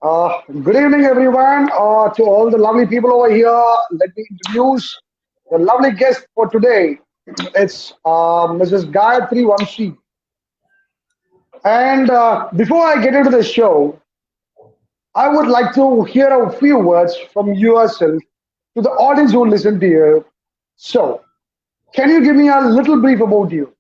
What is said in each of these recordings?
Good evening, everyone. To all the lovely people over here, let me introduce the lovely guest for today. It's Mrs. Gayathri Vamsi. And before I get into the show, I would like to hear a few words from yourself to the audience who listen to you. So, can you give me a little brief about you?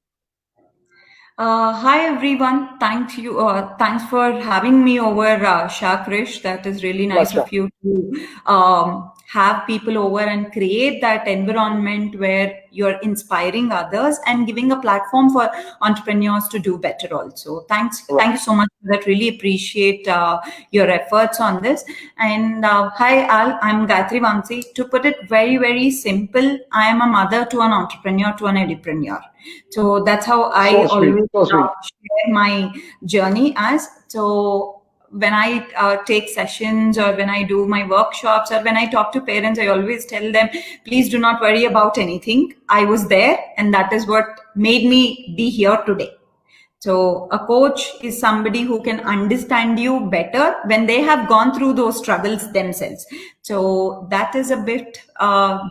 Hi everyone. Thank you. Thanks for having me over, Shakrish. That is really nice Pleasure. of you to have people over and create that environment where you're inspiring others and giving a platform for entrepreneurs to do better. Also, Right. thank you so much for that. Really appreciate your efforts on this. And hi Al, I'm Gayathri Vamsi. To put it very simple, I am a mother to an entrepreneur to an entrepreneur. So that's how I So sweet. always So sweet. share my journey as. So when I take sessions or when I do my workshops or when I talk to parents, I always tell them, please do not worry about anything. I was there, and that is what made me be here today. So a coach is somebody who can understand you better when they have gone through those struggles themselves. So that is a bit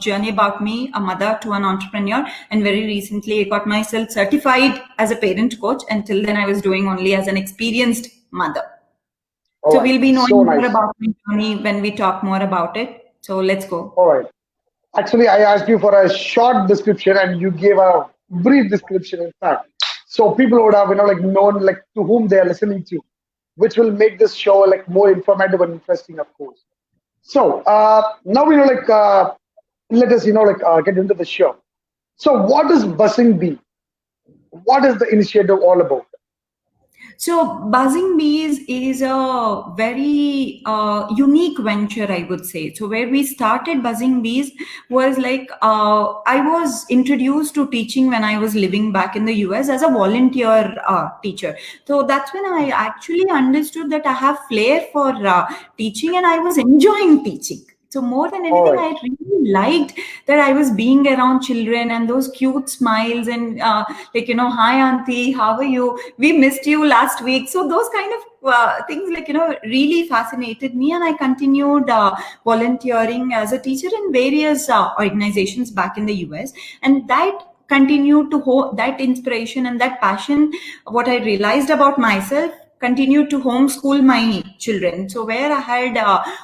journey about me, a mother to an entrepreneur. And very recently, I got myself certified as a parent coach. Until then, I was doing only as an experienced mother. All So right. we'll be So knowing more nice. about my journey when we talk more about it. So let's go. All right. Actually, I asked you for a short description, and you gave a brief description. In fact, so people would have like known like to whom they are listening to, which will make this show like more informative and interesting, of course. So now let us get into the show. So what is Buzzing Bee? What is the initiative all about? So, Buzzing Bees is a very unique venture, I would say. So, where we started Buzzing Bees was like I was introduced to teaching when I was living back in the US as a volunteer teacher. So, that's when I actually understood that I have flair for teaching and I was enjoying teaching. So more than All anything, right. I really liked that I was being around children and those cute smiles and hi auntie, how are you? We missed you last week. So those kind of things really fascinated me, and I continued volunteering as a teacher in various organizations back in the US, and that continued to that inspiration and that passion. What I realized about myself continued to homeschool my children. So where I had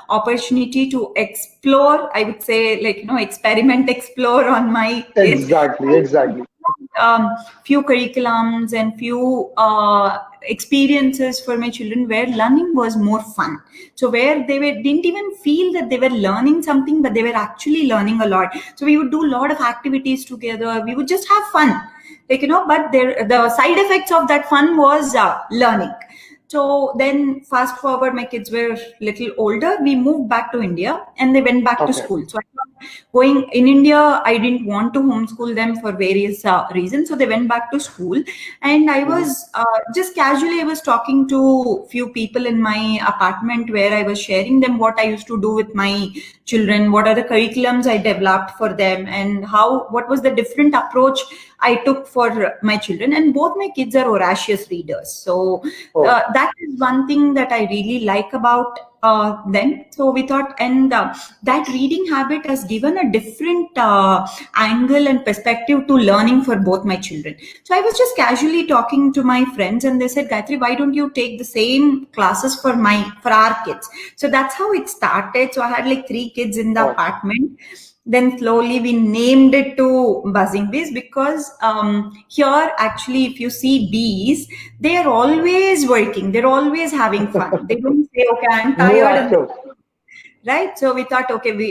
opportunity to explore, I would say experiment, explore on my kids. Exactly. Exactly. Few curriculums and few experiences for my children where learning was more fun. So where didn't even feel that they were learning something, but they were actually learning a lot. So we would do a lot of activities together. We would just have fun, but the side effects of that fun was learning. So then fast forward, my kids were little older. We moved back to India and they went back to Okay. school. So I thought going in India, I didn't want to homeschool them for various reasons. So they went back to school, and I Mhm. was just casually, I was talking to few people in my apartment where I was sharing them what I used to do with my children, what are the curriculums I developed for them, and what was the different approach I took for my children. And both my kids are voracious readers. So Oh, that is one thing that I really like about them. So we thought, and that reading habit has given a different angle and perspective to learning for both my children. So I was just casually talking to my friends, and they said, Gayatri, why don't you take the same classes for our kids? So that's how it started. So I had like 3 kids in the all right. apartment. Then slowly we named it to Buzzing Bees because here actually, if you see bees, they are always working, they're always having fun. They don't say, okay, I'm More tired, and active. right. So we thought, okay, we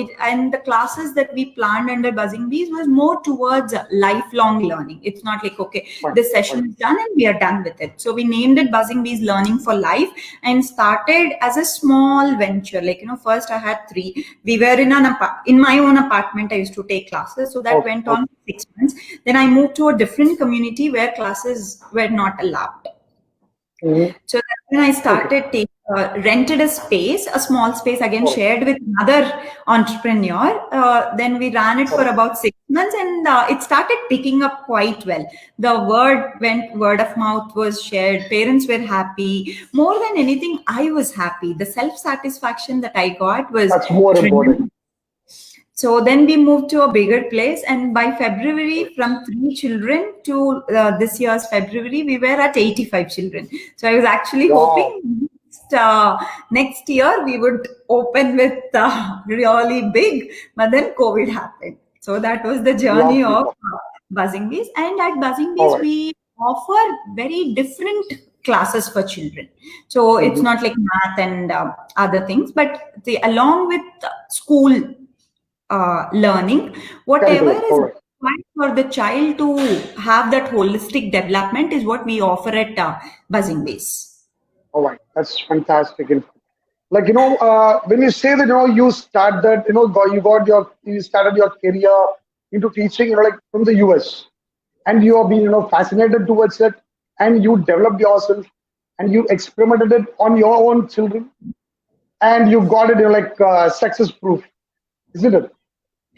it and the classes that we planned under Buzzing Bees was more towards lifelong learning. It's not like, okay, Fine. this Fine. session is done and we are done with it. So we named it Buzzing Bees Learning for Life, and started as a small venture. First I had 3. We were in my own apartment. I used to take classes, so that Okay. went Okay. on 6 months. Then I moved to a different community where classes were not allowed. Mhm. So that's when I Okay. started taking rented a space, a small space, again Oh, shared with another entrepreneur. Then we ran it for oh, about 6 months, and it started picking up quite well. The word of mouth was shared. Parents were happy. More than anything, I was happy. The self satisfaction that I got was that's more important. tremendous. So then we moved to a bigger place, and by February, from 3 children to this year's February, we were at 85 children. So I was actually Wow, hoping next year we would open with really big, but then COVID happened. So that was the journey lovely. of Buzzing Bees. And at Buzzing All Bees, right. we offer very different classes for children. So it's Mm-hmm. not like math and other things, but along with school learning, whatever Curriculum. is All right. required for the child to have that holistic development is what we offer at Buzzing Base. All right. That's fantastic. Like, when you say that, you started, you started your career into teaching, like from the US, and you have been, fascinated towards it, and you developed yourself, and you experimented it on your own children, and you got it, like success proof, isn't it?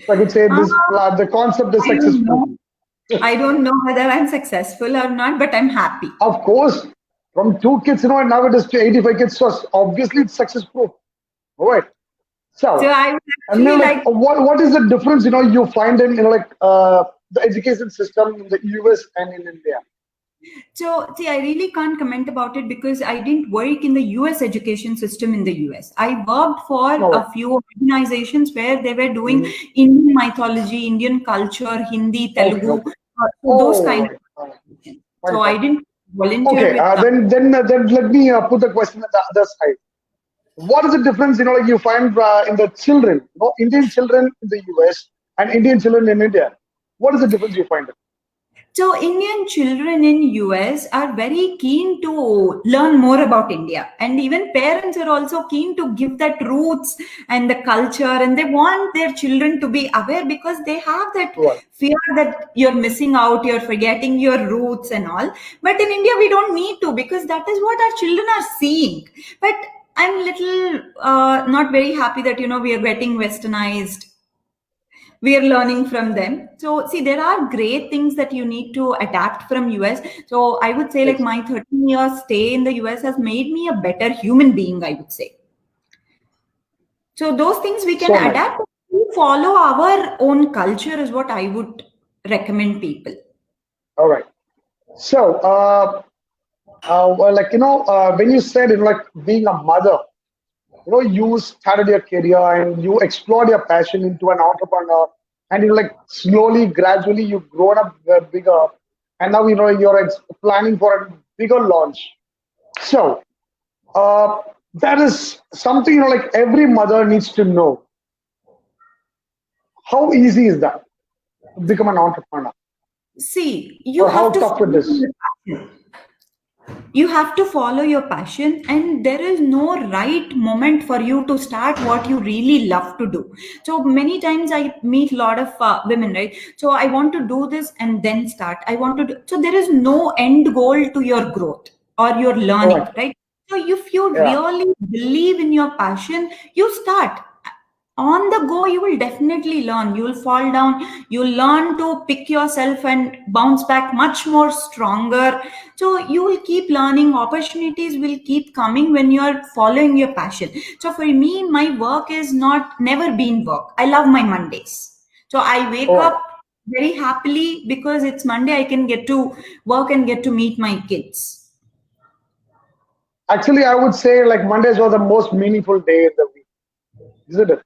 So I could say Uh, the concept is I success don't proof. know. I don't know whether I'm successful or not, but I'm happy. Of course, from 2 kids, and now it is to 85 kids, so obviously it's success proof. All right. So So, I would and then actually like, like. what is the difference, you find in, like the education system in the US and in India? So, see, I really can't comment about it because I didn't work in the US education system in the US. I worked for All right. a few organizations where they were doing Mhm. Indian mythology, Indian culture, Hindi, Okay, Telugu, okay. so those Oh, kind right. of organizations. So I Fantastic. didn't volunteer Okay, with then let me put the question at the other side. What is the difference, like you find in the children, Indian children in the US and Indian children in India? What is the difference you find? So Indian children in US are very keen to learn more about India, and even parents are also keen to give that roots and the culture, and they want their children to be aware because they have that Right. fear that you're missing out, you're forgetting your roots and all. But in India, we don't need to because that is what our children are seeing. But I'm little not very happy that we are getting westernized, we are learning from them. So see, there are great things that you need to adapt from US. So I would say like Yes. my 13 years stay in the US has made me a better human being, I would say. So those things we can So nice. adapt to follow our own culture is what I would recommend people. All right. So, well, like, when you said, like being a mother, you started your career and you explored your passion into an entrepreneur, and like slowly, gradually, you've grown up bigger, and now, you're planning for a bigger launch. So, uh, that is something, like every mother needs to know. How easy is that to become an entrepreneur, See, or how tough it is? you have to follow your passion, and there is no right moment for you to start what you really love to do. So many times I meet a lot of women, right? So I want to do this and then start, I want to do, so there is no end goal to your growth or your All learning, right. right? So if you Yeah. really believe in your passion, you start. On the go you will definitely learn, you will fall down, you'll learn to pick yourself and bounce back much more stronger. So you will keep learning, opportunities will keep coming when you're following your passion. So for me, my work is not never been work. I love my Mondays. So I wake All right. up very happily because it's Monday, I can get to work and get to meet my kids. Actually, I would say like Mondays was the most meaningful day in the week, isn't it?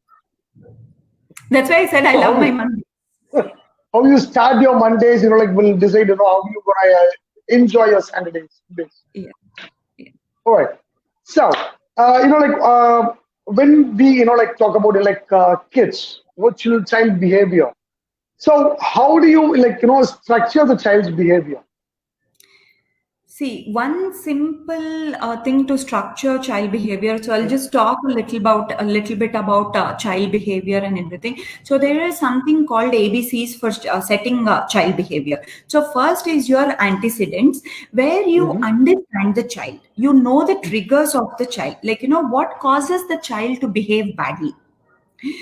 That's why I said I So love my Monday. how you start your Mondays, like will decide, how you gonna enjoy your Saturdays. Days. Yeah, yeah. All right. So, like when we, like talk about like kids, child behavior. So how do you like, structure the child's behavior? See, one simple thing to structure child behavior. So I'll just talk a little bit about child behavior and everything. So there is something called ABCs for setting child behavior. So first is your antecedents, where you Mm-hmm. understand the child. You know the triggers of the child, like what causes the child to behave badly.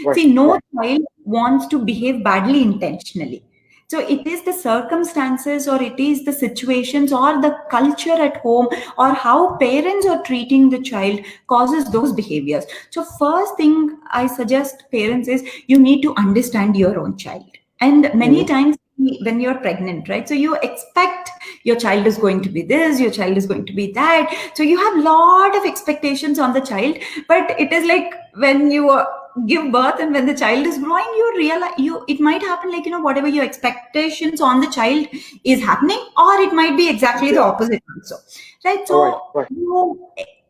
Right. See, no child wants to behave badly intentionally. So it is the circumstances, or it is the situations, or the culture at home, or how parents are treating the child causes those behaviors. So first thing I suggest parents is you need to understand your own child. And many Mm-hmm. times when you're pregnant, right? So you expect your child is going to be this, your child is going to be that. So you have lot of expectations on the child, but it is like when you give birth and when the child is growing, you realize it might happen like whatever your expectations on the child is happening, or it might be exactly the Yeah. opposite also, right? All right. So Right. you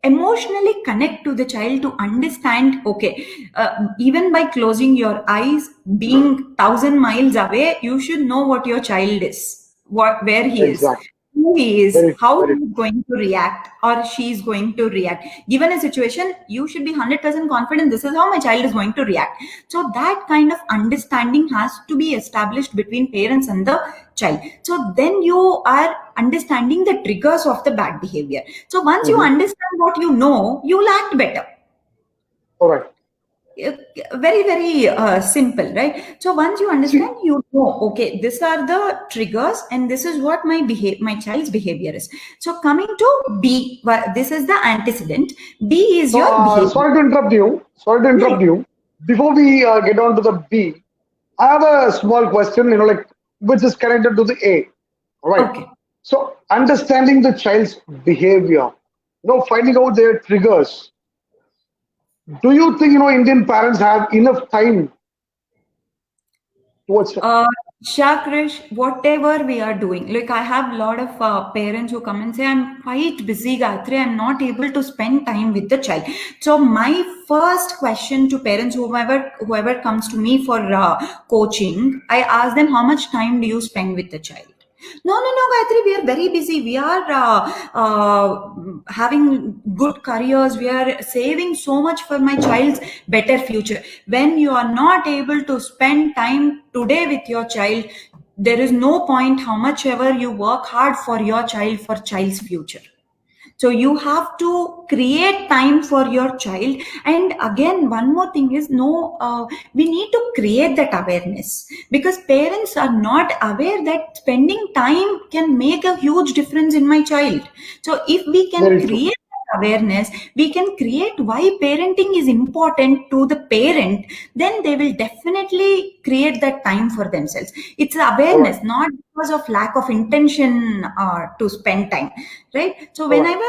emotionally connect to the child to understand, okay, even by closing your eyes, being thousand miles away, you should know what your child is, where he is, Exactly. who he is, Very true. how he Very is going to react or she is going to react. Given a situation, you should be 100% confident this is how my child is going to react. So that kind of understanding has to be established between parents and the child. So then you are understanding the triggers of the bad behavior. So once true. you Mm-hmm. understand what you know, you'll act better. All right. Uh, Very very simple, right? So once you understand, See, you know, okay, these are the triggers and this is what my child's behavior is. So coming to B, this is the antecedent. B is so your behavior. sorry to interrupt you. Sorry to Yeah. interrupt you. Before we get on to the B, I have a small question. Like which is connected to the A. All right. Okay. So understanding the child's behavior, finding out their triggers. Do you think Indian parents have enough time towards? Uh, Shakrish, whatever we are doing, like I have a lot of parents who come and say, I'm quite busy, Gayathri, I'm not able to spend time with the child. So my first question to parents, whoever comes to me for coaching, I ask them, how much time do you spend with the child? No, no, no, Gayatri, we are very busy. We are having good careers. We are saving so much for my child's better future. When you are not able to spend time today with your child, there is no point how much ever you work hard for child's future. So you have to create time for your child. And again, one more thing is, no, we need to create that awareness, because parents are not aware that spending time can make a huge difference in my child. So if we can Very true. create that awareness, we can create why parenting is important to the parent, then they will definitely create that time for themselves. It's All right. awareness, not because of lack of intention to spend time, right? So All right. whenever,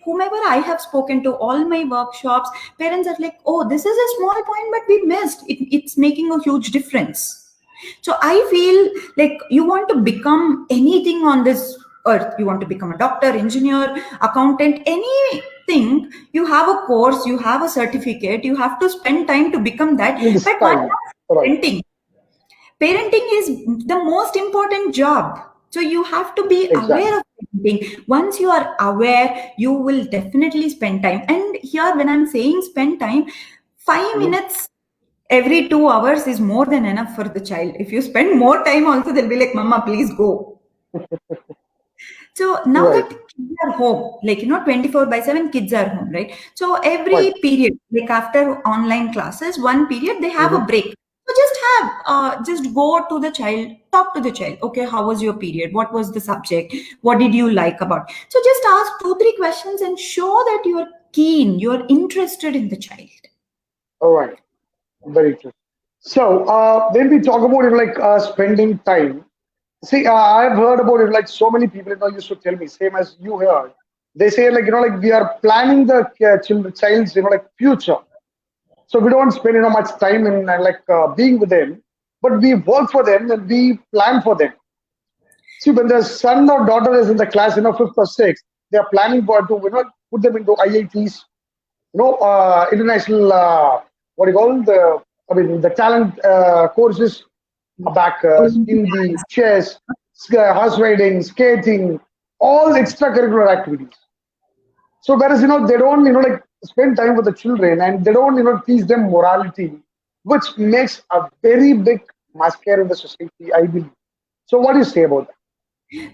whomever I have spoken to, all my workshops, parents are like, oh, this is a small point but we missed it, it's making a huge difference. So I feel like you want to become anything on this earth, you want to become a doctor, engineer, accountant, anything, you have a course, you have a certificate, you have to spend time to become that. In this But what time. about All right. parenting is the most important job. So you have to be aware Exactly. of parenting. Once you are aware, you will definitely spend time. And here, when I'm saying spend time, five Mhm. minutes every 2 hours is more than enough for the child. If you spend more time, also they'll be like, Mama, please go. So now Right. that kids are home, like 24 by 7 kids are home, right? So Right. every period, like after online classes, one period they have a Mhm. break. So just go to the child, talk to the child. Okay, how was your period? What was the subject? What did you like about? So just ask two, three questions and show that you're keen, you're interested in the child. All right. Very true. So when we talk about spending time, see, I've heard about it. Like so many people, used to tell me, same as you heard. They say like we are planning the child's future. So we don't spend much time in being with them, but we work for them and we plan for them. See, when the son or daughter is in the class, fifth or sixth, they are planning for to put them into IITs, international what do you call the I mean the talent courses back Oh, in the chess, horse riding, skating. all extracurricular activities. So whereas they don't like spend time with the children, and they don't teach them morality, which makes a very big mascara in the society, I believe. So what do you say about that?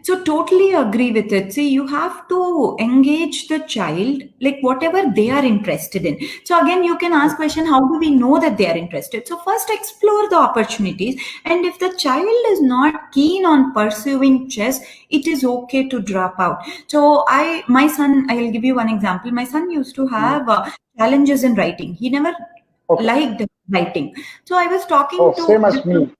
So totally agree with it. See, you have to engage the child like whatever they are interested in. So again, you can ask question, how do we know that they are interested? So first explore the opportunities. And if the child is not keen on pursuing chess, it is okay to drop out. So my son, I'll give you one example. My son used to Mhm. have challenges in writing. He never Okay. liked writing. So I was Oh, talking to same as me.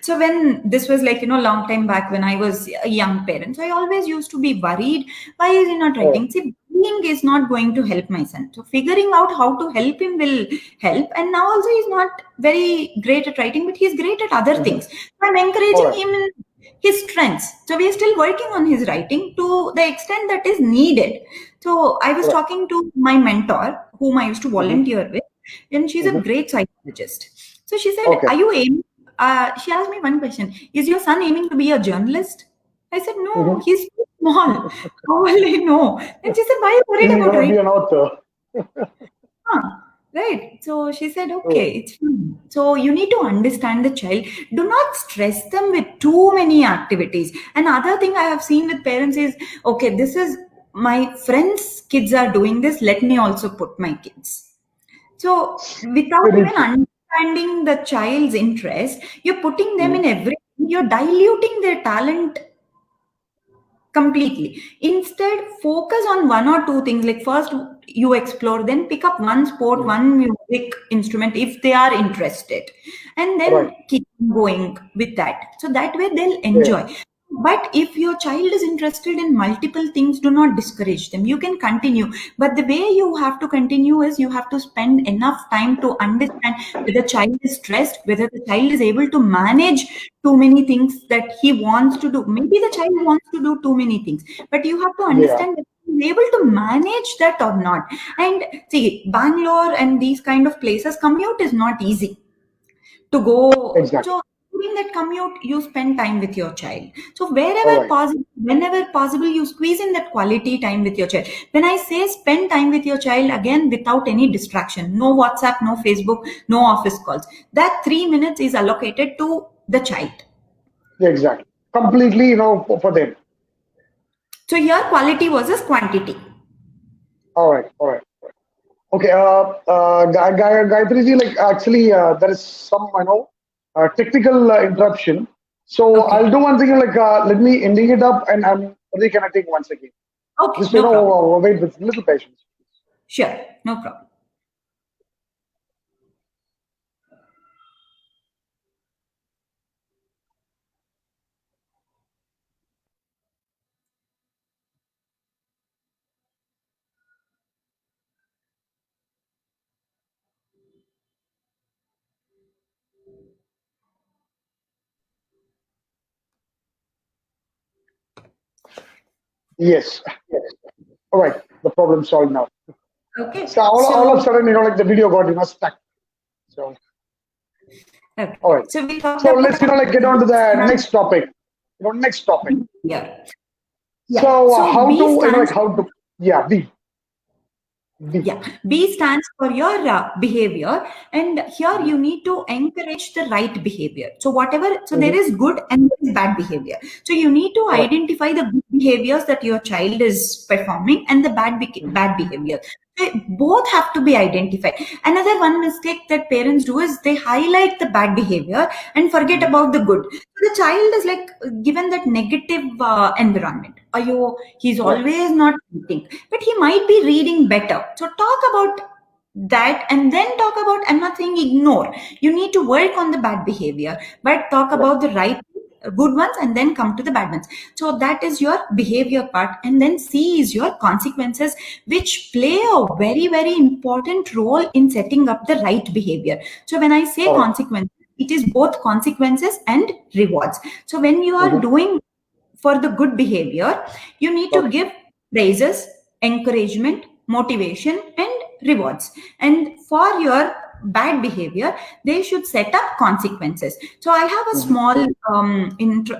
so when this was like long time back when I was a young parent, so I always used to be worried, why is he not Oh. writing? See, bullying is not going to help my son, so figuring out how to help him will help. And now also he's not very great at writing, but he's great at other Mhm. things, so I'm All encouraging right. him in his strengths. So we are still working on his writing to the extent that is needed. So I was All right. talking to my mentor whom I used to Mhm. volunteer with, and she's a Mhm. great psychologist. So she said, Okay. are you aiming she asked me one question: is your son aiming to be a journalist? I said, no, Mhm. he's too small. How will I know? And she said, why are you He's worried about gonna be writing? an author. Huh, right. So she said, Oh. okay, it's fine. So you need to understand the child. Do not stress them with too many activities. Another thing I have seen with parents is, okay, this is my friends' kids are doing this. Let me also put my kids. So, without Very even true. understanding the child's interest, you're putting them Mhm. in everything, you're diluting their talent completely. Instead, focus on one or two things. Like, first, you explore, then pick up one sport, Mhm. one music instrument if they are interested, and Right. then keep going with that. So, that way they'll Yeah. enjoy. But if your child is interested in multiple things, do not discourage them. You can continue. But the way you have to continue is you have to spend enough time to understand whether the child is stressed, whether the child is able to manage too many things that he wants to do. Maybe the child wants to do too many things, but you have to Yeah. understand whether he's able to manage that or not. And see, Bangalore and these kind of places, commute is not easy to go. Exactly. So during that commute, you spend time with your child. So All wherever right. possible, whenever possible, you squeeze in that quality time with your child. When I say spend time with your child, again, without any distraction, no WhatsApp, no Facebook, no office calls. That 3 minutes is allocated to the child. Yeah, exactly. Completely, for them. So here, quality versus quantity. All right. All right. Okay. Gayatri ji, like actually, there is some, technical interruption. So I'll Okay. do one thing. Like, let me ending it up, and I'm reconnecting once again. Okay. Just No problem. wait with little patience. Sure. No problem. Yes. All right. The problem solved now. So Okay. all of a So, sudden, like the video got stuck. So okay. all right. So we talked So let's about like get on to the next topic. Next topic. here. Yeah. So So how to B stands how to yeah B. Yeah, B stands for your behavior, and here Mhm. you need to encourage the right behavior. So, whatever, so there Mhm. is good and there is bad behavior. So, you need to All right. identify the good behaviors that your child is performing and the Mhm. bad behavior. They both have to be identified. Another one mistake that parents do is they highlight the bad behavior and forget Mhm. about the good. So the child is like given that negative environment. He's Right. always not eating, but he might be reading better. So talk about that and then talk about, I'm not saying ignore. You need to work on the bad behavior, but talk Right. about the right good ones and then come to the bad ones. So that is your behavior part, and then C is your consequences, which play a very very important role in setting up the right behavior. So when I say All right. consequences, it is both consequences and rewards. So when you are Mhm. doing for the good behavior, you need to Okay. give praises, encouragement, motivation, and rewards. And for your bad behavior, they should set up consequences. So I have a small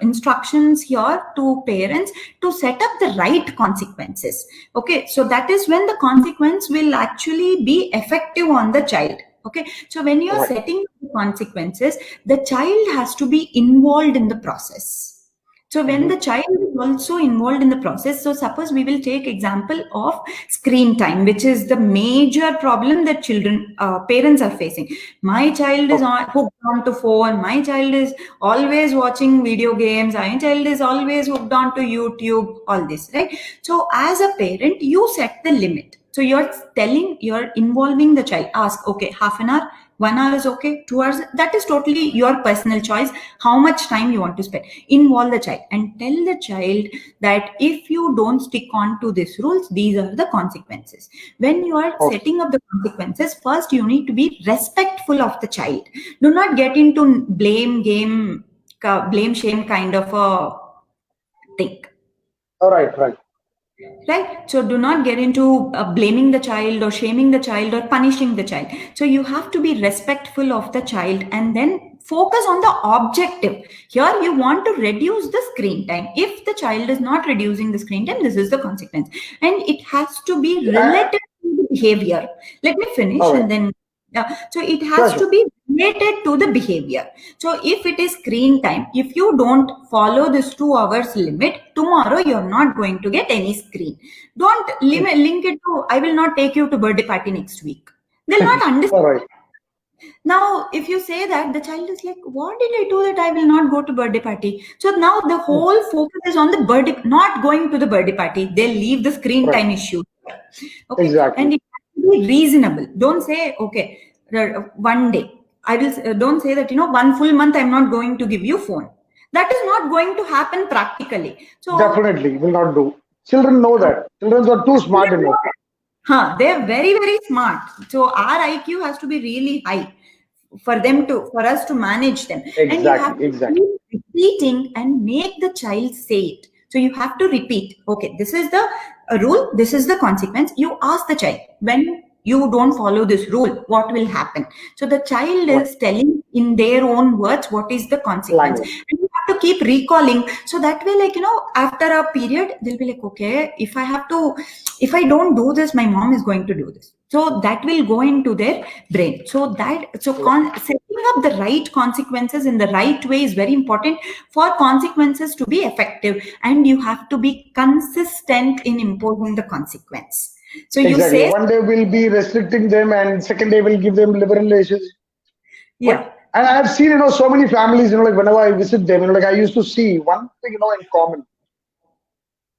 instructions here to parents to set up the right consequences. Okay, so that is when the consequence will actually be effective on the child. Okay, so when you are Right. setting the consequences, the child has to be involved in the process. So when the child is also involved in the process, so suppose we will take example of screen time, which is the major problem that children, parents are facing. My child is hooked on to phone. My child is always watching video games. My child is always hooked on to YouTube. All this, right? So as a parent, you set the limit. So you're involving the child. Ask, okay, half an hour, 1 hour is okay, 2 hours, that is totally your personal choice, how much time you want to spend. Involve the child and tell the child that if you don't stick on to these rules, these are the consequences. When you are setting up the consequences, first you need to be respectful of the child. Do not get into blame shame kind of a thing. All right. Right, so do not get into blaming the child or shaming the child or punishing the child. So you have to be respectful of the child and then focus on the objective. Here you want to reduce the screen time. If the child is not reducing the screen time, this is the consequence, and it has to be related to the behavior. Let me finish All right. and then so it has Sure. to be related to the behavior. So if it is screen time, if you don't follow this 2 hours limit, tomorrow you're not going to get any screen. Don't link it to, I will not take you to birthday party next week. They'll not understand. All right. Now, if you say that, the child is like, what did I do that I will not go to birthday party? So now the whole focus is on the birthday, not going to the birthday party. They'll leave the screen time issue. Okay. Exactly. And it has to be reasonable. Don't say, okay, one day. I will don't say that, 1 full month I'm not going to give you phone. That is not going to happen practically. So Definitely will not do. Children know that. Children are too smart enough. they're very, very smart. So our IQ has to be really high for us to manage them. And you have to keep repeating and make the child say it. So you have to repeat, okay, this is the rule, this is the consequence. You ask the child, when you don't follow this rule, what will happen? So the child is telling in their own words what is the consequence. And you have to keep recalling. So that way, after a period, they'll be like, okay, if I don't do this, my mom is going to do this. So that will go into their brain. So setting up the right consequences in the right way is very important for consequences to be effective. And you have to be consistent in imposing the consequence. So you say one day we'll be restricting them, and second day we'll give them liberalizations. Yeah. And I have seen, so many families, like whenever I visit them, like I used to see one thing, in common.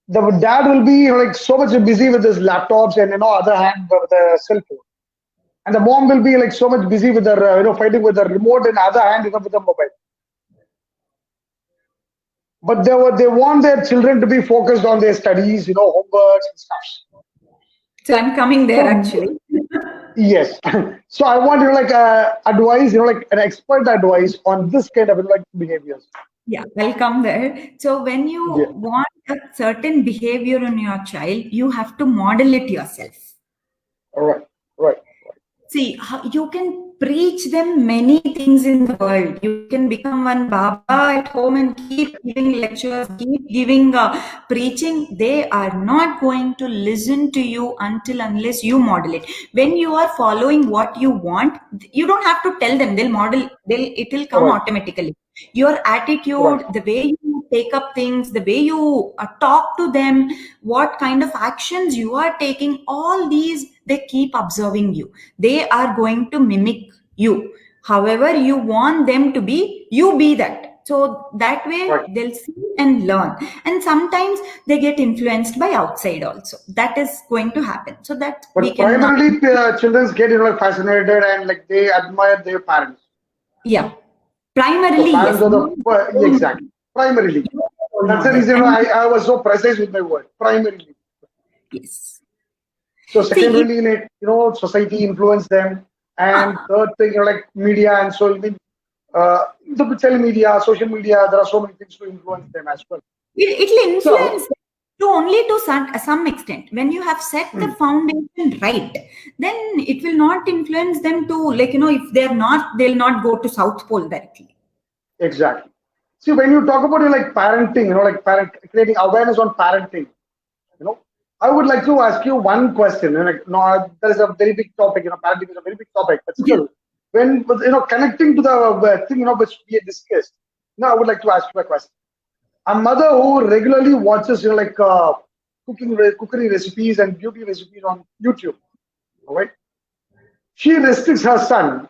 The dad will be, like so much busy with his laptops and, other hand with the cell phone. And the mom will be like so much busy with her, fighting with the remote and other hand, with the mobile. But they want their children to be focused on their studies, homeworks and stuff. So I'm coming there actually. Yes. So I want advice, like an expert advice on this kind of behaviors. Yeah, I'll come there. So when you want a certain behavior in your child, you have to model it yourself. Right. See, you can preach them many things in the world. You can become one Baba at home and keep giving lectures, keep giving preaching. They are not going to listen to you unless you model it. When you are following what you want, you don't have to tell them. It will come automatically. Your attitude, the way you take up things, the way you talk to them, what kind of actions you are taking, all these, they keep observing you. They are going to mimic you. However you want them to be, you be that. So that way they'll see and learn. And sometimes they get influenced by outside also. That is going to happen. So that but primarily children get fascinated and they admire their parents. Yeah. Primarily, so yes. Exactly. Primarily. That's the reason I was so precise with my word. Primarily. Yes. So secondarily, society influence them, and third thing, media, and so even the social media, there are so many things to influence them as well. It will influence. to only to some extent. When you have set the foundation right, then it will not influence them to, like, if they're not, they'll not go to South Pole directly. Exactly. See, when you talk about like parenting, like creating awareness on parenting, I would like to ask you one question. Like, no, there is a very big topic. Parenting is a very big topic, but Yeah. still, when connecting to the thing, which we had discussed, I would like to ask you a question. A mother who regularly watches, like cookery recipes and beauty recipes on YouTube, all right? She restricts her son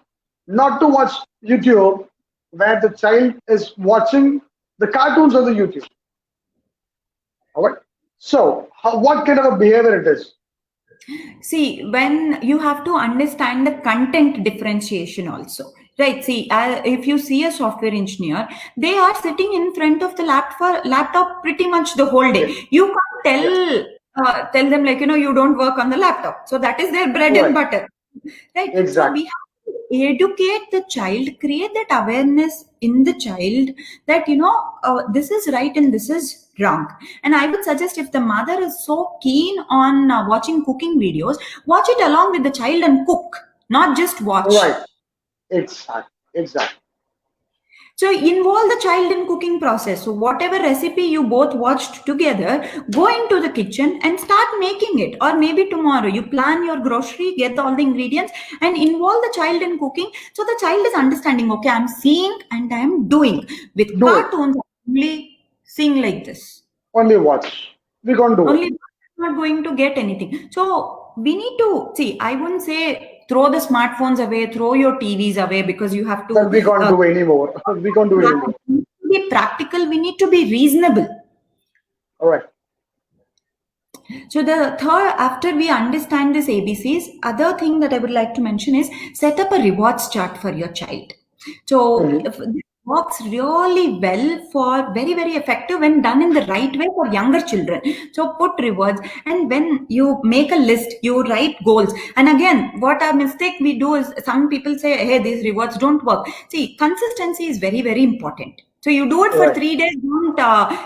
not to watch YouTube where the child is watching the cartoons on the YouTube. All right. So, what kind of a behavior it is? See, when you have to understand the content differentiation also. Right. See, if you see a software engineer, they are sitting in front of the laptop pretty much the whole day. Yes. You can't Yes. tell them, like, you don't work on the laptop. So that is their bread and Right. butter. Right. So we Exactly. have to educate the child, create that awareness in the child that, this is right and this is wrong. And I would suggest, if the mother is so keen on watching cooking videos, watch it along with the child and cook, not just watch. Right. Exactly. Exactly. So involve the child in cooking process. So whatever recipe you both watched together, go into the kitchen and start making it. Or maybe tomorrow you plan your grocery, get all the ingredients, and involve the child in cooking. So the child is understanding, okay, I'm seeing and I'm doing. With Do it. cartoons, only seeing like this. Only watch. We can't do it. Only not going to get anything. So we need to see. I wouldn't say throw the smartphones away, throw your TVs away, because you have to. That we can't do anymore. We can't do anymore. We need to be practical. We need to be reasonable. All right. So the third, after we understand this ABCs, other thing that I would like to mention is set up a rewards chart for your child. So if this works really well, for very, very effective when done in the right way for younger children. So put rewards, and when you make a list, you write goals. And again, what a mistake we do is, some people say, hey, these rewards don't work. See, consistency is very, very important. So you do it for Right. 3 days. Don't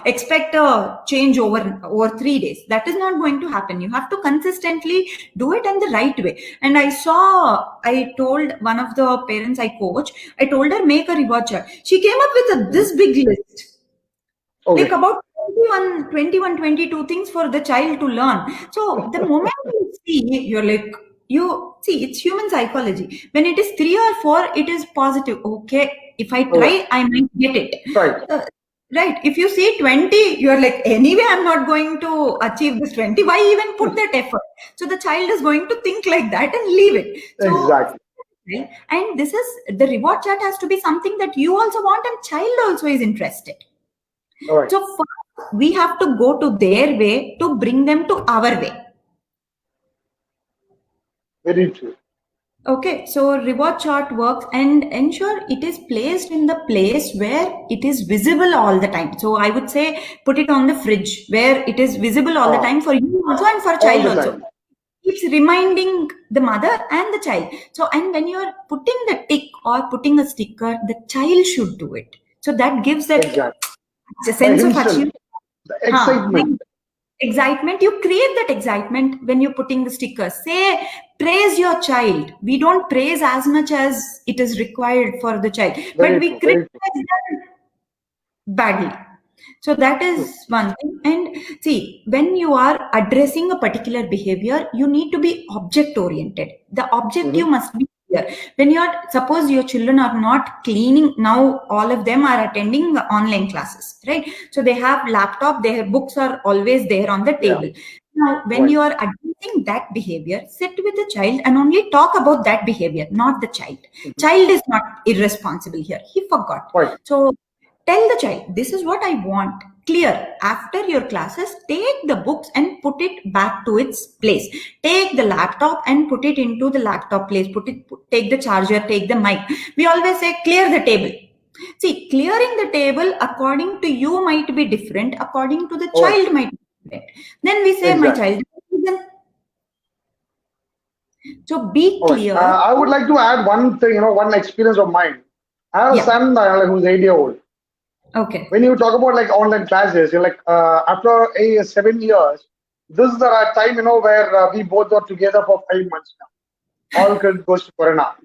expect a change over 3 days. That is not going to happen. You have to consistently do it in the right way. And I told one of the parents I coach, I told her, make a reward chart. She came up with this big list, like Okay. about 21, 22 things for the child to learn. So the moment you see, you're like, you see, it's human psychology. When it is 3 or 4, it is positive. Okay, if I All right. try, I might get it. Right. Right. If you see 20, you're like, anyway, I'm not going to achieve this 20. Why even put that effort? So the child is going to think like that and leave it. So, Exactly. and this is, the reward chart has to be something that you also want and child also is interested. All right. So first, we have to go to their way to bring them to our way. Very true. Okay, so reward chart works, and ensure it is placed in the place where it is visible all the time. So I would say put it on the fridge where it is visible all the time for you also and for All child the also. time. Keeps reminding the mother and the child. So, and when you are putting the tick or putting a sticker, the child should do it. So that gives that Exactly. By sense of himself. achievement. The excitement. Excitement, you create that excitement when you're putting the sticker. Say, praise your child. We don't praise as much as it is required for the child, but Very we true. Very true. criticize them badly. So that True. is one thing. And see, when you are addressing a particular behavior, you need to be object oriented. The objective must be clear. When you're, suppose your children are not cleaning, now all of them are attending online classes, right? So they have laptop, their books are always there on the Yeah. table. Now, when Right. you are addressing that behavior, sit with the child and only talk about that behavior, not the child. Child is not irresponsible here. He forgot. Right. So tell the child, this is what I want. Clear. After your classes, take the books and put it back to its place. Take the laptop and put it into the laptop place. Take the charger, take the mic. We always say, clear the table. See, clearing the table according to you might be different, according to the All right. child might be different. Then we say, my Exactly. child, listen. So be All right. clear. I would like to add one thing, one experience of mine. I have a Yeah. son who's 8 years old. Okay. When you talk about like online classes, you're like after 7 years, this is the time where we both got together for 5 months now. All credit goes to Corona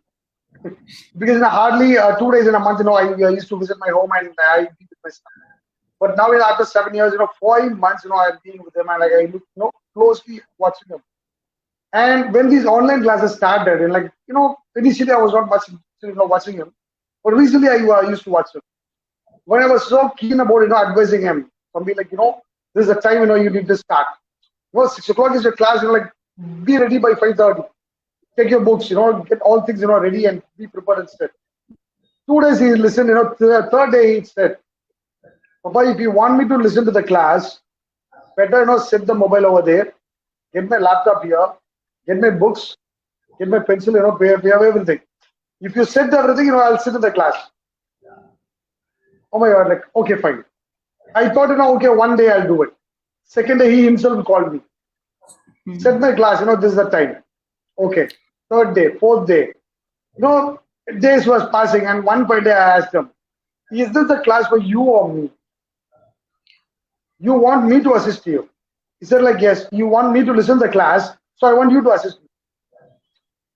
because hardly 2 days in a month, I used to visit my home and I be with my son. But now after 7 years, 5 months, I'm being with them and like I look, closely watching them. And when these online classes started, and like initially I was not much watching him, but recently I used to watch him. When I was so keen about advising him, from being like this is the time you need to start. 6 o'clock is your class. Like be ready by 5:30. Take your books. Get all things ready and be prepared instead. 2 days he listened. Third day he said, "Papa, if you want me to listen to the class, better set the mobile over there. Get my laptop here. Get my books. Get my pencil. We have everything. If you set everything, I'll sit in the class." Oh my God! Like okay, fine. I thought okay, one day I'll do it. Second day he himself called me. Set my class. This is the time. Okay. Third day, fourth day. Days was passing, and one fine day I asked him, "Is this the class for you or me? You want me to assist you?" He said, like, "Yes, you want me to listen to the class, so I want you to assist me."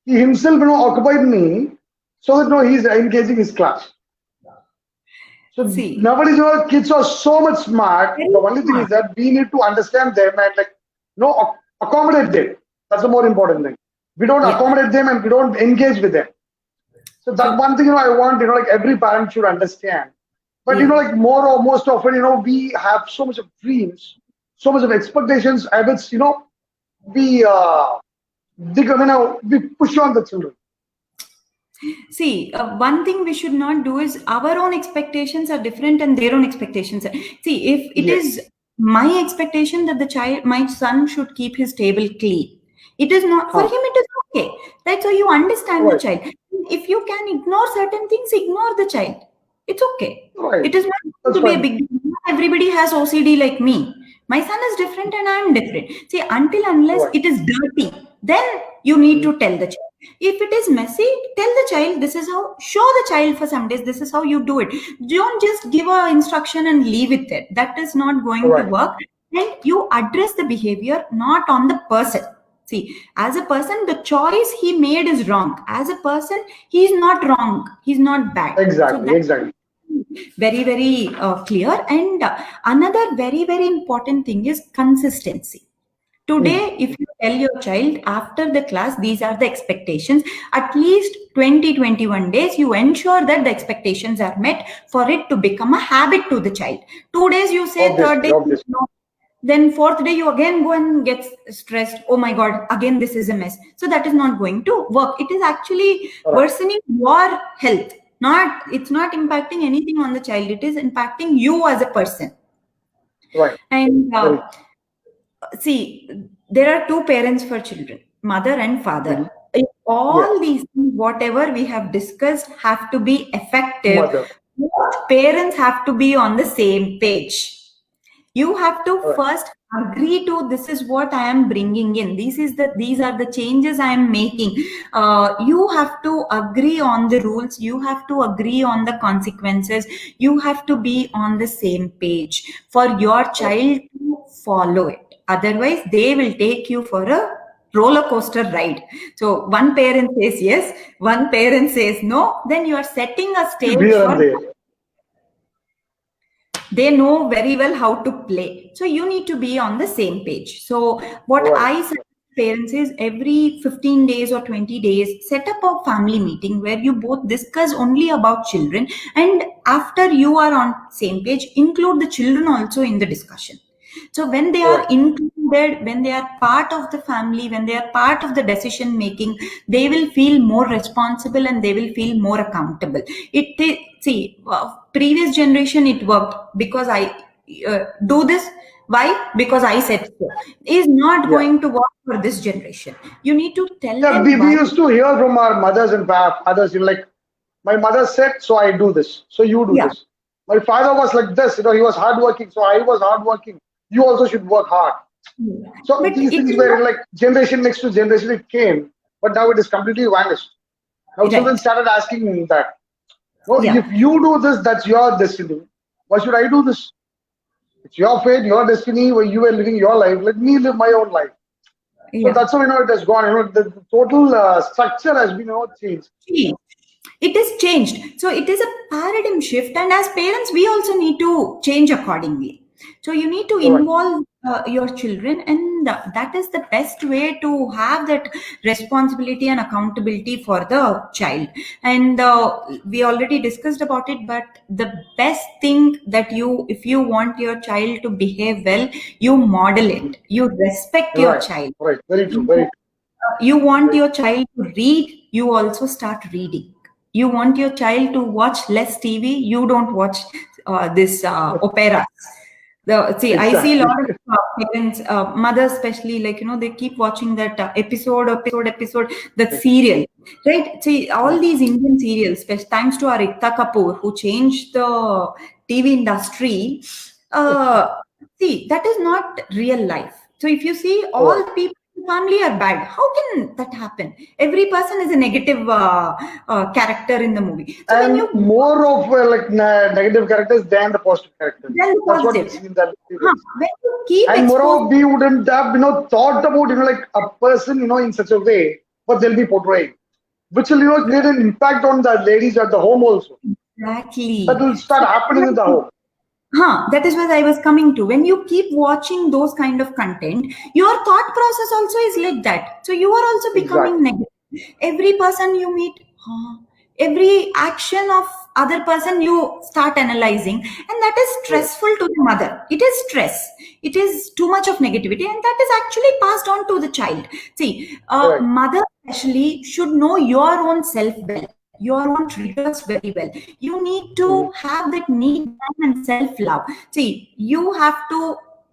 He himself, occupied me so that he's engaging his class. So See, nowadays, kids are so much smart. The only thing is that we need to understand them and accommodate them. That's the more important thing. We don't accommodate them and we don't engage with them. So that one thing I want like every parent should understand. But like most often we have so much of dreams, so much of expectations, habits. We we push on the children. See, one thing we should not do is our own expectations are different and their own expectations are. See, if it is my expectation that my son should keep his table clean, it is not for him. It is okay, right? So you understand the child. If you can ignore certain things, ignore the child. It's okay. Right. It is not going to be a big deal. Not everybody has OCD like me. My son is different and I am different. See, unless it is dirty, then you need to tell the child. If it is messy, tell the child this is how, show the child for some days, this is how you do it. Don't just give a instruction and leave it there. That is not going to work. And you address the behavior, not on the person. See, as a person, the choice he made is wrong. As a person, he is not wrong. He's not bad. Exactly, exactly. Very, very clear. And another very, very important thing is consistency. Today, if you tell your child after the class, these are the expectations, at least 20-21 days, you ensure that the expectations are met for it to become a habit to the child. 2 days you say, third day, no. Then fourth day you again go and get stressed. Oh my God, again this is a mess. So that is not going to work. It is actually worsening your health. It's not impacting anything on the child. It is impacting you as a person. Right. And see, there are two parents for children, mother and father. If all these things, whatever we have discussed, have to be effective, both parents have to be on the same page. You have to first agree to this is what I am bringing in. These are the changes I am making. You have to agree on the rules. You have to agree on the consequences. You have to be on the same page for your child to follow it. Otherwise, they will take you for a roller coaster ride. So one parent says yes, one parent says no, then you are setting a stage for. They know very well how to play. So you need to be on the same page. So what I say to parents is every 15 days or 20 days, set up a family meeting where you both discuss only about children. And after you are on same page, include the children also in the discussion. So when they are included, when they are part of the family, when they are part of the decision making, they will feel more responsible and they will feel more accountable. Previous generation, it worked because I do this. Why? Because I said so. Is not going to work for this generation. You need to tell them. We used to hear from our mothers and others, like, my mother said, so I do this. So you do this. My father was like this, he was hardworking, so I was hardworking. You also should work hard. So but these things were like generation next to generation, it came, but now it is completely vanished. Now children started asking me that. Well, if you do this, that's your destiny. Why should I do this? It's your fate, your destiny, where you are living your life. Let me live my own life. So Yeah. that's how it has gone. The total structure has been changed. See, it is changed. So it is a paradigm shift, and as parents, we also need to change accordingly. So you need to Correct. involve your children, and that is the best way to have that responsibility and accountability for the child. And we already discussed about it, but the best thing that if you want your child to behave well, you model it, you respect your Right. child. Right. Very true. You Very true. you want Very your true. child to read, you also start reading. You want your child to watch less TV, you don't watch this opera. See, I see a Exactly. lot of parents, mothers especially, like, they keep watching that episode, that serial, right? See, all Mm. these Indian serials, thanks to our Ekta Kapoor, who changed the TV industry. Uh, See, that is not real life. So if you see all Right. the people in the family are bad, how can that happen? Every person is a negative character in the movie. So when And you more of negative characters than the positive characters. then the That's what we positive, see in the huh, series. when you keep And exposing, moreover, we wouldn't have thought about like a person in such a way, but they'll be portraying, which will create an impact on the ladies at the home also. That exactly. will So start happening in the home. that is what I was coming to. When you keep watching those kind of content, your thought process also is like that. So you are also becoming Exactly. negative. Every person you meet, every action of other person you start analyzing, and that is Right. stressful to the mother. It is stress. It is too much of negativity, and that is actually passed on to the child. See, Right. mother especially should know your own self well, your own triggers very well. You need to Mhm. have that need and self love. See, you have to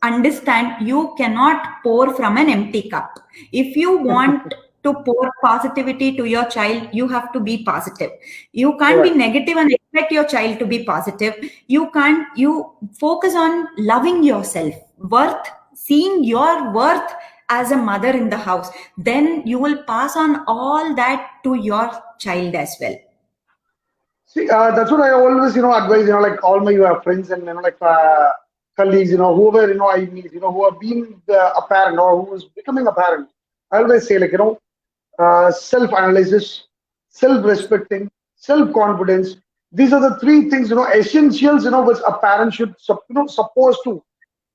understand, you cannot pour from an empty cup. If you want to pour positivity to your child, you have to be positive. You can't be Right. negative and expect your child to be positive. You focus on loving yourself, worth, seeing your worth as a mother in the house. Then you will pass on all that to your child as well. See, that's what I always advise like all my friends and like colleagues whoever I meet who are being a parent or who is becoming a parent. I always say like self analysis, self respecting, self confidence. These are the three things essentials which a parent should supposed to True.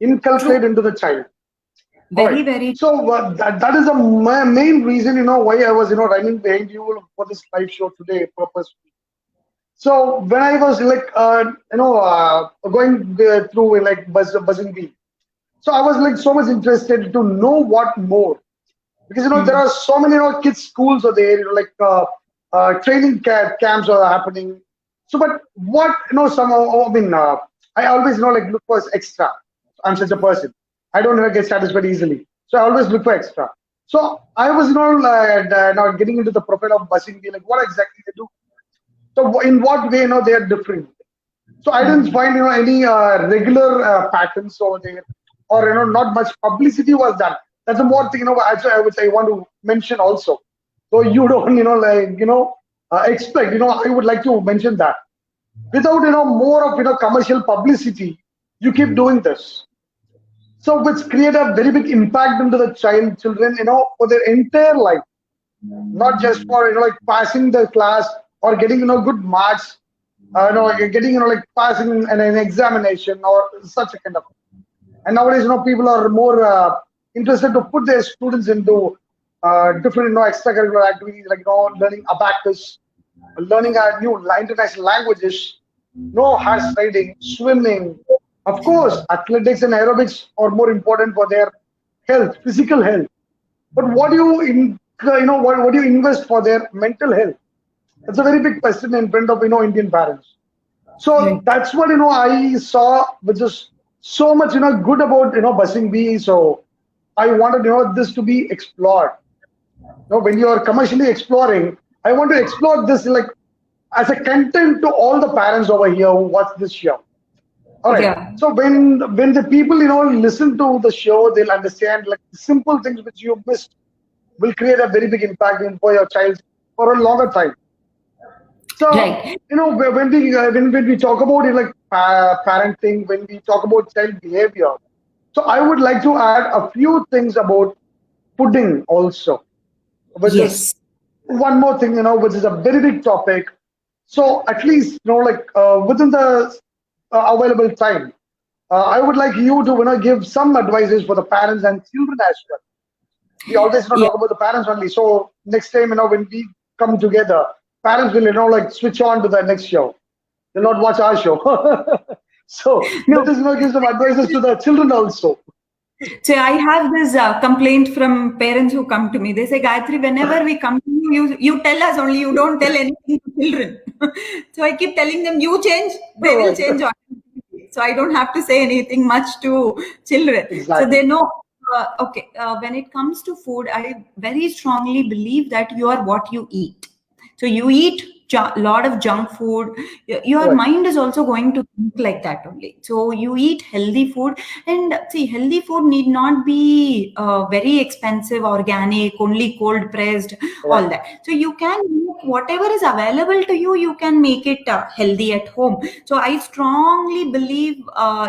inculcate into the child. All Very, right. very So that is the main reason why I was running behind you for this live show today purposefully. So when I was like going through like buzzing bee, so I was like so much interested to know what more, because there are so many kids schools are there, like training camps are happening. So but what I mean, I always like look for extra. I'm such a person. I don't ever get satisfied easily, so I always look for extra. So I was now getting into the profile of buzzing bee, like what exactly they do. So in what way they are different? So I didn't find any regular patterns over there, or not much publicity was done. That's a more thing actually I want to mention also. So you don't like expect I would like to mention that without more of commercial publicity, you keep doing this. So which create a very big impact into the children for their entire life, not just for like passing the class or getting good marks, you're getting like passing an examination or such a kind of. And nowadays people are more interested to put their students into different extracurricular activities, like learning abacus, learning new international languages, horse riding, swimming. Of course athletics and aerobics are more important for their health, physical health. But what do you what do you invest for their mental health? That's a very big question in front of Indian parents. So right. that's what I saw, which is so much good about busing bee. So I wanted this to be explored. When you are commercially exploring, I want to explore this like as a content to all the parents over here who watch this show. All right. Yeah. So when the people listen to the show, they'll understand like simple things which you missed will create a very big impact for your child for a longer time. So, Right. when we talk about it like parenting, when we talk about child behavior, so I would like to add a few things about pudding also, which is Yes. one more thing, which is a very big topic. So at least, like within the available time, I would like you to, give some advices for the parents and children as well. We always, Yeah. talk about the parents only. So next time, when we come together, parents will, like switch on to the next show. They'll not watch our show. So let No. us, give some advices to the children also. So I have this complaint from parents who come to me. They say, Gayatri, whenever we come to you, you tell us only, you don't tell anything to children. So I keep telling them, you change, they will Right. change automatically. So I don't have to say anything much to children. So Exactly. they know, okay, when it comes to food, I very strongly believe that you are what you eat. So you eat lot of junk food, your Right. mind is also going to think like that only. So you eat healthy food, and see, healthy food need not be very expensive, organic, only cold pressed, Right. all that. So you can make whatever is available to you, you can make it healthy at home. So I strongly believe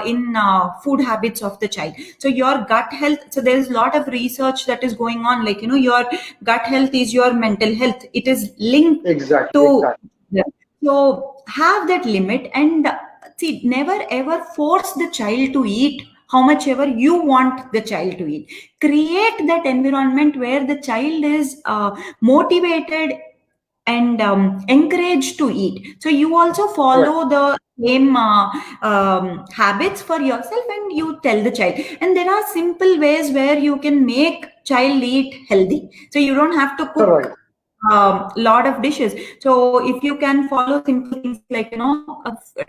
in food habits of the child. So your gut health, so there is a lot of research that is going on, like, your gut health is your mental health, it is linked Exactly. to. Exactly. Yeah. So have that limit, and see, never ever force the child to eat how much ever you want the child to eat. Create that environment where the child is motivated and encouraged to eat. So you also Right. follow the same habits for yourself, and you tell the child. And there are simple ways where you can make child eat healthy. So you don't have to Right. cook lot of dishes. So if you can follow simple things like,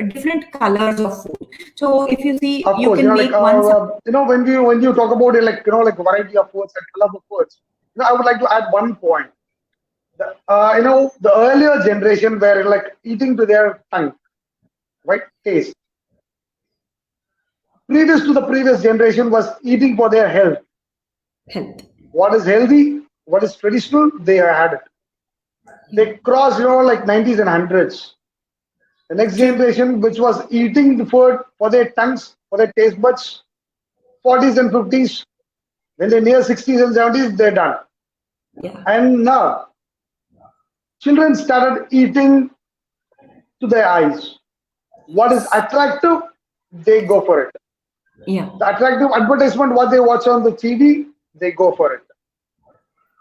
different colors of food. So if you see, Of you course, can like make one. when you talk about it, like like variety of foods and colorful foods, I would like to add one point. The earlier generation were like eating to their tongue, right? Taste. Previous to the previous generation was eating for their health. Health. What is healthy? What is traditional? They had it. Yeah. They crossed, like 90s and hundreds. The next True. generation, which was eating the food for their tongues, for their taste buds, 40s and 50s. When they're near 60s and 70s, they're done. Yeah. And now, children started eating to their eyes. What is Yes. attractive, they go for it. Yeah. The attractive advertisement, what they watch on the TV, they go for it.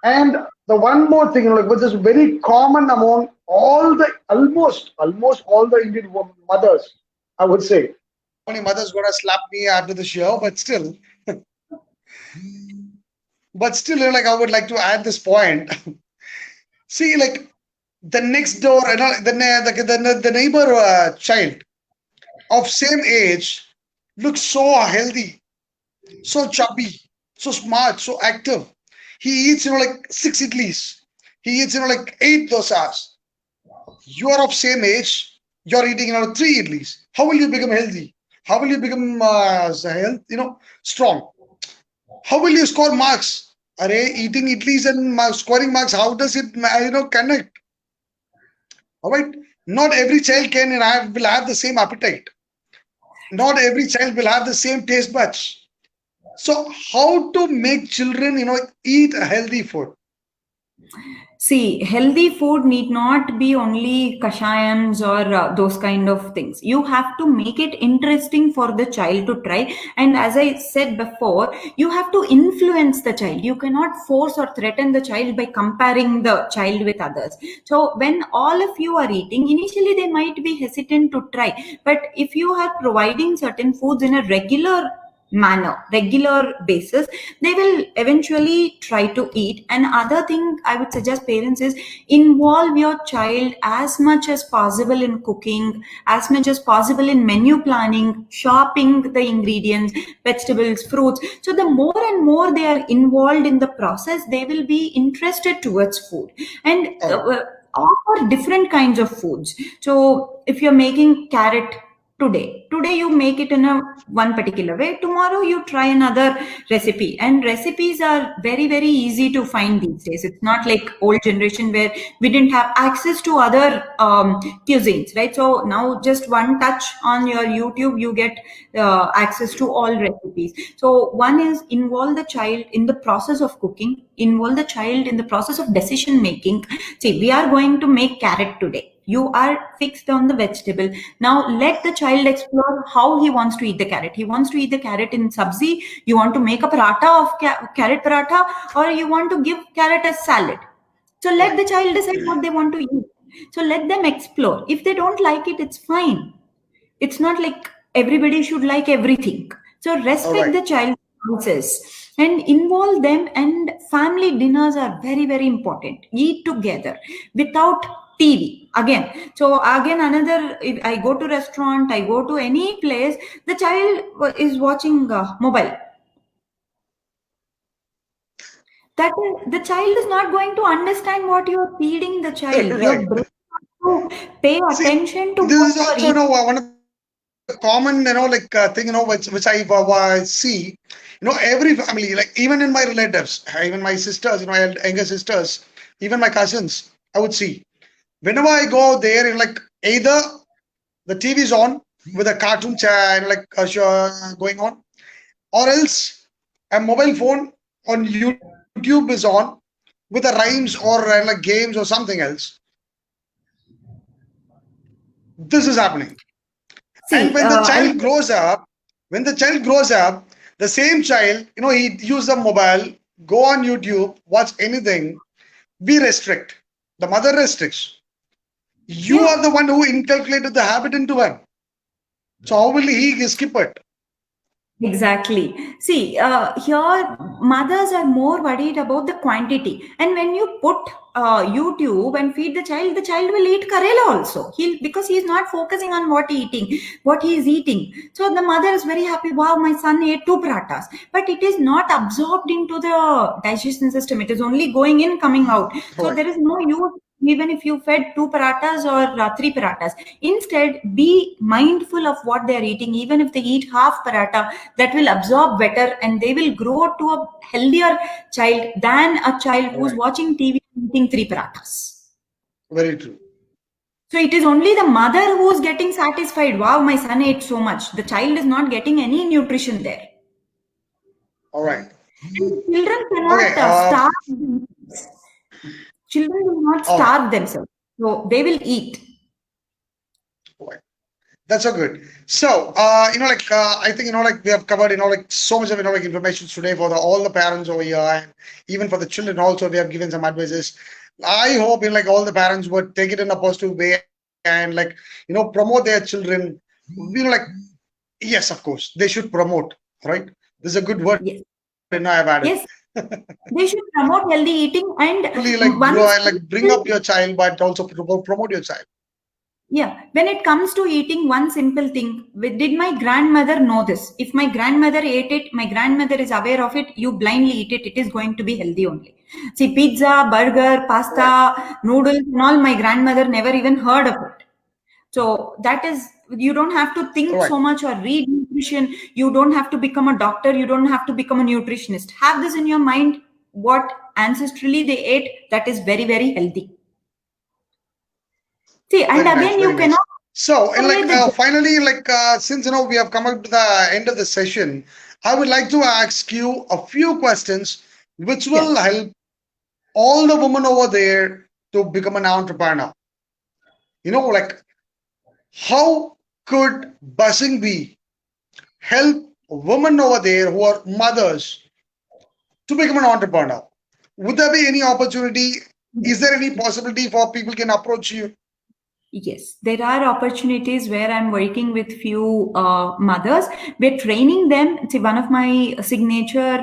And the one more thing, like which is very common among all the almost all the Indian mothers, I would say. Only mother's gonna slap me after the show, but still, like I would like to add this point. See, like the next door, the neighbor child of same age looks so healthy, so chubby, so smart, so active. He eats, like six idlis. He eats, like eight dosas. You are of same age. You're eating, three idlis. How will you become healthy? How will you become strong? How will you score marks? Array, eating idlis and scoring marks. How does it, connect? All right. Not every child will have the same appetite. Not every child will have the same taste buds. So, how to make children, eat a healthy food? See, healthy food need not be only kashayams or those kind of things. You have to make it interesting for the child to try. And as I said before, you have to influence the child. You cannot force or threaten the child by comparing the child with others. So when all of you are eating, initially they might be hesitant to try. But if you are providing certain foods in a regular basis, they will eventually try to eat. And other thing I would suggest parents is, involve your child as much as possible in cooking, as much as possible in menu planning, shopping the ingredients, vegetables, fruits. So the more and more they are involved in the process, they will be interested towards food. And Correct. offer different kinds of foods. So if you're making carrot, Today you make it in a one particular way, tomorrow you try another recipe. And recipes are very very easy to find these days. It's not like old generation where we didn't have access to other cuisines, right? So now just one touch on your YouTube, you get access to all recipes. So one is involve the child in the process of cooking, involve the child in the process of decision making. See, we are going to make carrot today, you are fixed on the vegetable. Now let the child explore how he wants to eat the carrot. He wants to eat the carrot in sabzi. You want to make a paratha of carrot paratha, or you want to give carrot as salad. So let the child decide what they want to eat. So let them explore. If they don't like it, it's fine. It's not like everybody should like everything. So respect the child's choices and involve them. And family dinners are very very important. Eat together without TV again. So again, another, if I go to restaurant, I go to any place, the child is watching mobile. That is, the child is not going to understand what you are feeding the child. Your brain has to pay attention to this what is you are also eating. one of the common thing which I see. Every family, like even in my relatives, even my sisters, younger sisters, even my cousins, I would see whenever I go there, like either the TV is on with a cartoon channel like going on, or else a mobile phone on YouTube is on with the rhymes or like games or something else. This is happening. And See, when the child and grows up, the same child, he use the mobile, go on YouTube, watch anything. We restrict. The mother restricts. You yeah, are the one who inculcated the habit into him. So how will he skip it? exactly. See, here mothers are more worried about the quantity. And when you put YouTube and feed the child will eat Karela also. He'll, because he's not focusing on what he is eating. So the mother is very happy. Wow, my son ate two paratas, but it is not absorbed into the digestion system. It is only going in, coming out. So Right. there is no use even if you fed two paratas or three paratas. Instead, be mindful of what they are eating. Even if they eat half paratha, that will absorb better and they will grow to a healthier child than a child who's Right. watching TV eating three parathas. Very true. So it is only the mother who's getting satisfied. Wow, my son ate so much. The child is not getting any nutrition there. All right. And children Okay. cannot starve themselves. Children will not All right. starve themselves. So they will eat. All right. That's so good. So, I think, we have covered, like so much of, information today for all the parents over here, and even for the children also, we have given some advices. I hope, all the parents would take it in a positive way and, promote their children. Like, yes, of course, they should promote, right? This is a good word, Yes. I have added. Yes. They should promote healthy eating. And Only like grow once and like bring up your child, but also promote your child. yeah, when it comes to eating, one simple thing, did my grandmother know this? If my grandmother ate it, my grandmother is aware of it, you blindly eat it, it is going to be healthy only. See, pizza, burger, Right. pasta, noodles, and all, my grandmother never even heard of it. So that is, you don't have to think Right. so much or read nutrition. You don't have to become a doctor. You don't have to become a nutritionist. Have this in your mind. What ancestrally they ate, that is very, very healthy. See, and Very nice, again, very you nice. cannot So, and away the finally, since we have come up to the end of the session, I would like to ask you a few questions which yeah. will help all the women over there to become an entrepreneur. Like how could busing be help women over there who are mothers to become an entrepreneur? Would there be any opportunity? Is there any possibility for people can approach you? Yes, there are opportunities where I'm working with few mothers. We're training them. See, one of my signature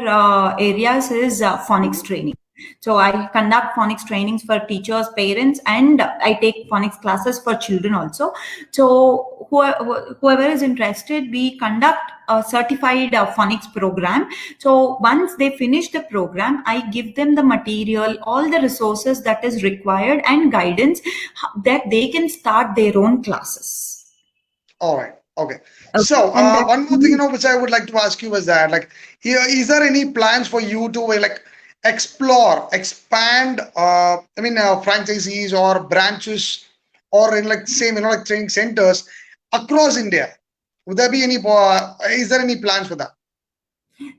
areas is phonics training. So I conduct phonics trainings for teachers, parents, and I take phonics classes for children also. So whoever is interested, we conduct a certified phonics program. So once they finish the program, I give them the material, all the resources that is required, and guidance that they can start their own classes. All right. Okay. Okay. So And that, one more thing, which I would like to ask you is that, like, is there any plans for you to like explore, expand, franchisees or branches, or in like same, like training centers across India? Would there be any? Is there any plans for that?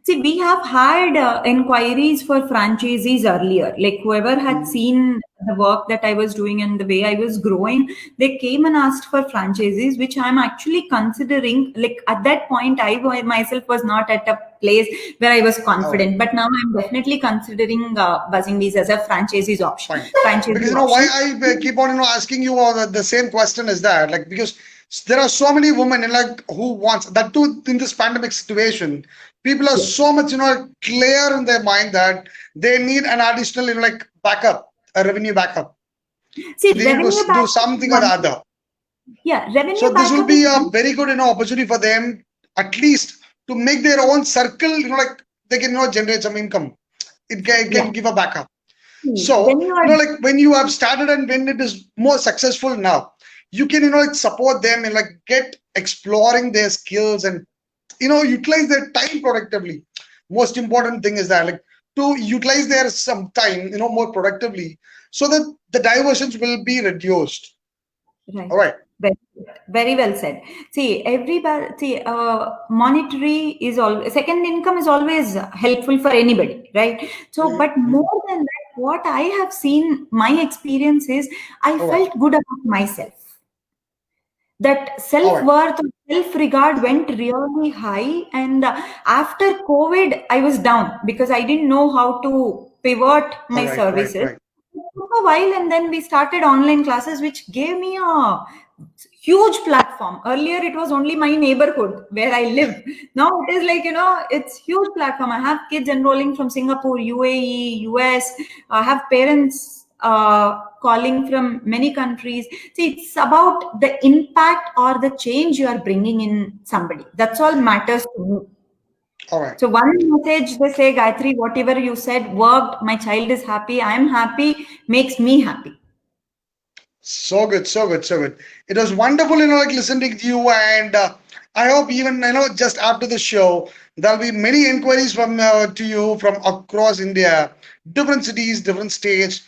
see, we have had inquiries for franchisees earlier. Like whoever had Mhm. seen the work that I was doing and the way I was growing, they came and asked for franchisees, which I'm actually considering. Like at that point, myself was not at a place where I was All right, confident, but now I'm definitely considering buzzing bees as a franchisees option. fine. Because Franchisee why option. I keep on asking you all the same question is that, like, because there are so many women like who wants that too in this pandemic situation. People are Yes. so much clear in their mind that they need an additional like backup, a revenue backup. See, They need revenue to do backup is something or the one thing. other. Yeah, revenue So this will backup is be a one. very good opportunity for them, at least to make their own circle. Like they can generate some income. It can Yeah. give a backup. See, So, when you are like when you have started and when it is more successful now, you can, like support them and like get exploring their skills and, utilize their time productively. Most important thing is that, like, to utilize their some time, more productively so that the diversions will be reduced. right. All right. Very, very well said. See, everybody, see, monetary is all, second income is always helpful for anybody, right? So, but Mhm. more than that, what I have seen, my experience is I All right. felt good about myself. That All self right. worth or self regard went really high. And after COVID, I was down because I didn't know how to pivot All my right. Right. services. Right. It took a while, and then we started online classes, which gave me a huge platform. Earlier it was only my neighborhood where I live. Now it is like, it's huge platform. I have kids enrolling from Singapore, UAE, US. I have parents calling from many countries. See, it's about the impact or the change you are bringing in somebody. That's all matters to me. All right. So one message they say, Gayatri, whatever you said worked. My child is happy. I am happy. Makes me happy. So good, so good, so good. It was wonderful, like listening to you, and I hope even just after the show, there'll be many inquiries from to you from across India, different cities, different states.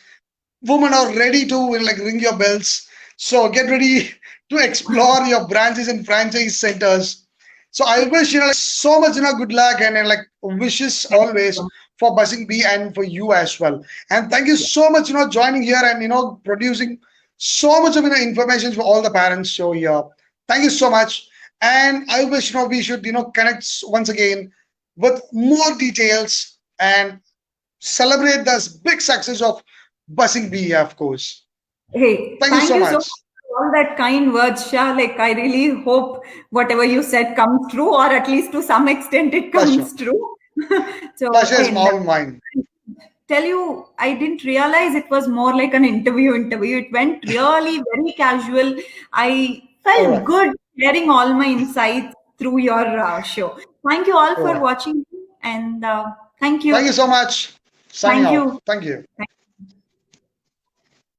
Women are ready to like ring your bells. So get ready to explore your branches and franchise centers. So I wish so much good luck and like wishes Thank you always so much. for Buzzing Bee and for you as well. And thank you Yeah. so much joining here and producing so much of information for all the parents show here. Thank you so much. And I wish we should connect once again with more details and celebrate this big success of Buzzing Bee, of course. Hey, Thank you thank so you so much. much for all that kind words, Shah. Like, I really hope whatever you said comes true, or at least to some extent it Pleasure. comes true. So, Pleasure is and all mine. tell you, I didn't realize it was more like an interview. It went really very casual. I All felt right. good sharing all my insights through your show. Thank you all All for right. watching, and thank Thank you you. so much. Signing Thank out. you. Thank you.